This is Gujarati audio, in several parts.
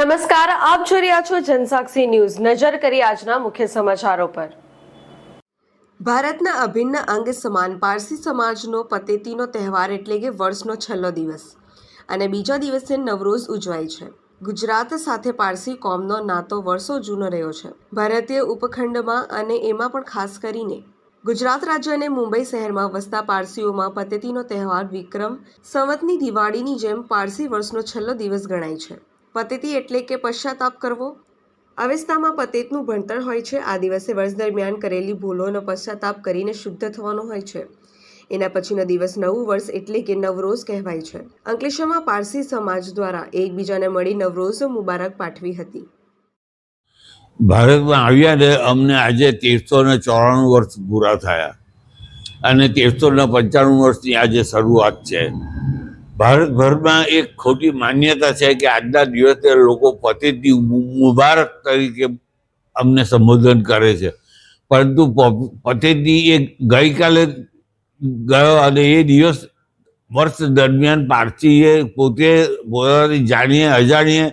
નમસ્કાર, આપ જોઈ રહ્યા છો જનસાક્ષી ન્યૂઝ। નજર કરી આજના મુખ્ય સમાચારો પર। ભારતના અભિન્ન અંગ સમાન પારસી સમાજનો પતેતીનો તહેવાર એટલે કે વર્ષનો છેલ્લો દિવસ અને બીજા દિવસે નવરોઝ ઉજવાય છે। ગુજરાત સાથે પારસી કોમનો નાતો વર્ષો જૂનો રહ્યો છે। ભારતીય ઉપખંડમાં અને એમાં પણ ખાસ કરીને ગુજરાત રાજ્ય અને મુંબઈ શહેરમાં વસતા પારસીઓમાં પતેતીનો તહેવાર વિક્રમ સંવતની દિવાળીની જેમ પારસી વર્ષનો છેલ્લો દિવસ ગણાય છે। પતેતી એટલે કે પશ્ચાતાપ કરવો। અવેસ્તામાં પતેતનું ભણતર હોય છે। આ દિવસે વર્ષ દરમિયાન કરેલી ભૂલોનો પશ્ચાતાપ કરીને શુદ્ધ થવાનો હોય છે। એના પછીનો દિવસ નવું વર્ષ એટલે કે નવરોઝ કહેવાય છે। અંકલેશ્વરમાં પારસી સમાજ દ્વારા એકબીજાને મળી નવરોઝ મુબારક પાઠવી હતી। ભારતમાં આવ્યા ને અમને આજે 1394 વર્ષ પૂરા થયા અને 1395 વર્ષની આજે શરૂઆત છે। ભારતભરમાં એક ખોટી માન્યતા છે કે આજના દિવસે લોકો પતેતી મુબારક તરીકે અમને સંબોધન કરે છે, પરંતુ પતેતી એ ગઈકાલે ગયો અને એ દિવસ વર્ષ દરમિયાન પારસીએ પોતે પોતાની જાણીએ અજાણીએ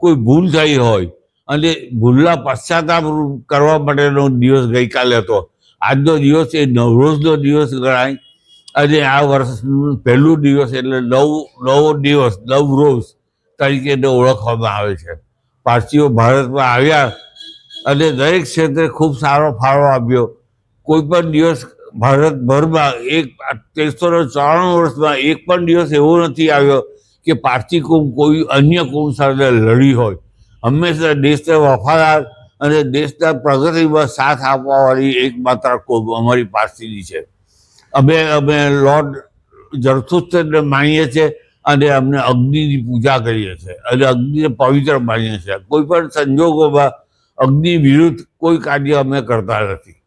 કોઈ ભૂલ થઈ હોય અને ભૂલના પશ્ચાતાપ કરવા માટેનો દિવસ ગઈકાલે હતો। આજનો દિવસ એ નવરોઝનો દિવસ ગણાય અને આ વર્ષનું પહેલું દિવસ એટલે નવો દિવસ નવરોઝ તરીકે ઓળખવામાં આવે છે। પારસીઓ ભારતમાં આવ્યા અને દરેક ક્ષેત્રે ખૂબ સારો ફાળો આપ્યો। કોઈ પણ દિવસ ભારતભરમાં 1394 વર્ષમાં એક પણ દિવસ એવો નથી આવ્યો કે પારસી કોમ કોઈ અન્ય કોમ સાથે લડી હોય। હંમેશા દેશને વફાદાર અને દેશના પ્રગતિમાં સાથ આપવાવાળી એકમાત્ર કોમ અમારી પારસીની છે। અમે લોર્ડ ઝરથુસ્ત્રને માનીએ છીએ અને અમને અગ્નિની પૂજા કરીએ છીએ અને અગ્નિને પવિત્ર માનીએ છીએ। કોઈ પણ સંજોગોમાં અગ્નિ વિરુદ્ધ કોઈ કાર્ય અમે કરતા નથી।